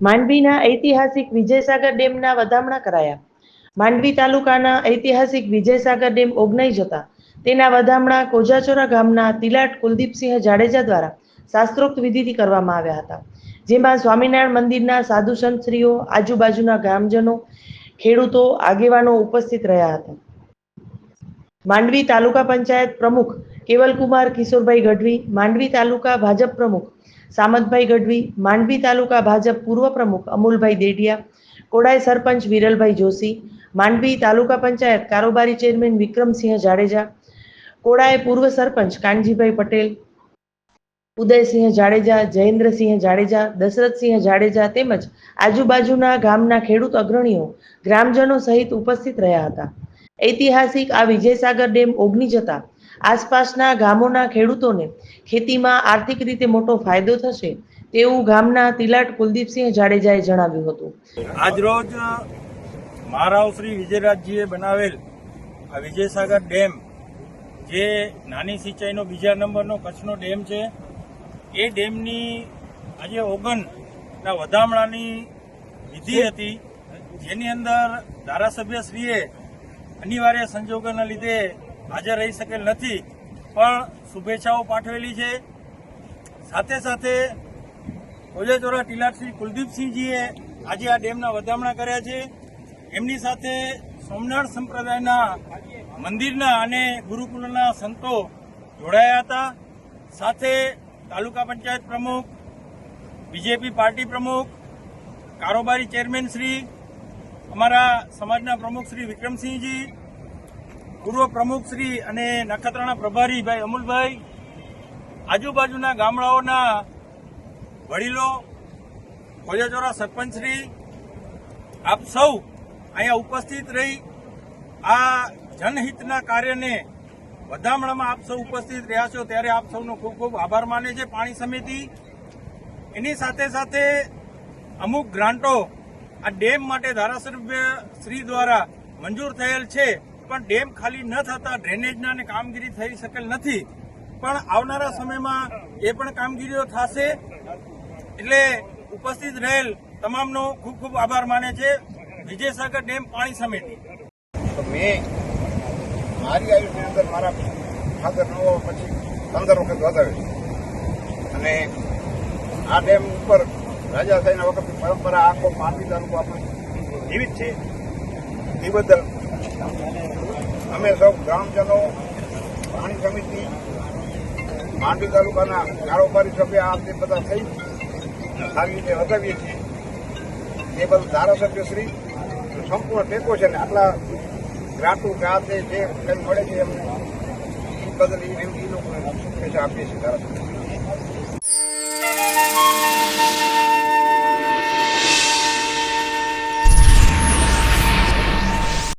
માંડવીના ઐતિહાસિક વિજયસાગર ડેમના વધામણા કરાયા. માંડવી તાલુકાના ઐતિહાસિક વિજયસાગર ડેમ ઓગનાઈ જતા તેના વધામણા કોજાચોરા ગામના તિલાટ કુલદીપસિંહ જાડેજા દ્વારા શાસ્ત્રોક્ત વિધિથી કરવામાં આવ્યા હતા. જેમાં સ્વામિનારાયણ મંદિરના સાધુ સંતશ્રીઓ, આજુબાજુના ગ્રામજનો, ખેડૂતો, આગેવાનો ઉપસ્થિત રહ્યા હતા. માંડવી તાલુકા પંચાયત પ્રમુખ કેવલકુમાર કિશોરભાઈ ગઢવી, માંડવી તાલુકા ભાજપ પ્રમુખ સામતભાઈ ગઢવી, માંડવી તાલુકા ભાજપ પૂર્વ પ્રમુખ અમુલભાઈ દેડિયા, કોડાય સરપંચ વિરલભાઈ જોશી, માંડવી તાલુકા પંચાયત કારોબારી ચેરમેન વિક્રમસિંહ જાડેજા, કોડાય પૂર્વ સરપંચ કાનજીભાઈ પટેલ, ઉદયસિંહ જાડેજા, જયેન્દ્રસિંહ જાડેજા, દશરથસિંહ જાડેજા તેમજ આજુબાજુના ગામના ખેડૂત અગ્રણીઓ, ગ્રામજનો સહિત ઉપસ્થિત રહ્યા હતા. ઐતિહાસિક આ વિજયસાગર ડેમ ઓગની જતા આસપાસના ગામોના ખેડૂતોને ખેતીમાં આર્થિક રીતે મોટો ફાયદો થશે તેવું ગામના તિલાટ કુલદીપસિંહ જાડેજાએ જણાવ્યું હતું. આજરોજ મહારાવ શ્રી વિજયરાજજીએ બનાવેલ આ વિજયસાગર ડેમ, જે નાની સિંચાઈનો બીજા નંબરનો કચ્છનો ડેમ છે, એ ડેમની આજે ઓગણના વધામણાની વિધિ હતી, જેની અંદર ધારાસભ્યશ્રીએ અનિવાર્ય સંજોગોના લીધે હાજર રહી શકેલ નથી, પણ શુભેચ્છાઓ પાઠવેલી છે. સાથે સાથે કોજાચોરા તિલાટ શ્રી કુલદીપસિંહજીએ આજે આ ડેમના વધામણા કર્યા છે. એમની સાથે સોમનાથ સંપ્રદાયના મંદિરના અને ગુરુકુલના સંતો જોડાયા હતા. સાથે તાલુકા પંચાયત પ્રમુખ, બીજેપી પાર્ટી પ્રમુખ, કારોબારી ચેરમેન શ્રી, અમારા સમાજના પ્રમુખ શ્રી વિક્રમસિંહજી, પૂર્વ પ્રમુખ શ્રી અને નખત્રાણા પ્રભારી ભાઈ અમુલભાઈ, આજુબાજુના ગામડાઓના વડીલો, કોજાચોરા સરપંચ શ્રી, આપ સૌ અહીંયા ઉપસ્થિત રહી આ જનહિતના કાર્યને વધામણામાં આપ સૌ ઉપસ્થિત રહ્યા છો, ત્યારે આપ સૌનો ખૂબ ખૂબ આભાર માને છે પાણી સમિતિ. એની સાથે સાથે અમુક ગ્રાન્ટો આ ડેમ માટે ધારાસભ્ય શ્રી દ્વારા મંજૂર થયેલ છે, પણ ડેમ ખાલી ન થતા ડ્રેનેજના અને કામગીરી થઈ શકેલ નથી, પણ આવનારા સમયમાં એ પણ કામગીરીઓ થશે. એટલે ઉપસ્થિત રહેલ તમામનો ખૂબ ખૂબ આભાર માને છે વિજયસાગર ડેમ પાણી સમિતિ. મેં મારી આયુષ્યની અંદર મારા ફાધર નો પછી 15 વખત વધારે છે, અને આ ડેમ ઉપર રાજાશાહીના વખતની પરંપરા આખો માંડવી તાલુકો આપણો જીવિત છે. એ બદલ અમે સૌ ગ્રામજનો, પાણી સમિતિ, માંડવી તાલુકાના કારોબારી સભ્ય આ તે બધા થઈ સારી રીતે વધાવીએ છીએ. એ બધું ધારાસભ્યશ્રી સંપૂર્ણ ટેકો છે, ને આટલા ગ્રાન્ટો જે કંઈ મળે છે એમને એ બદલ એ લોકોને શુભેચ્છા આપીએ છીએ ધારાસભ્ય.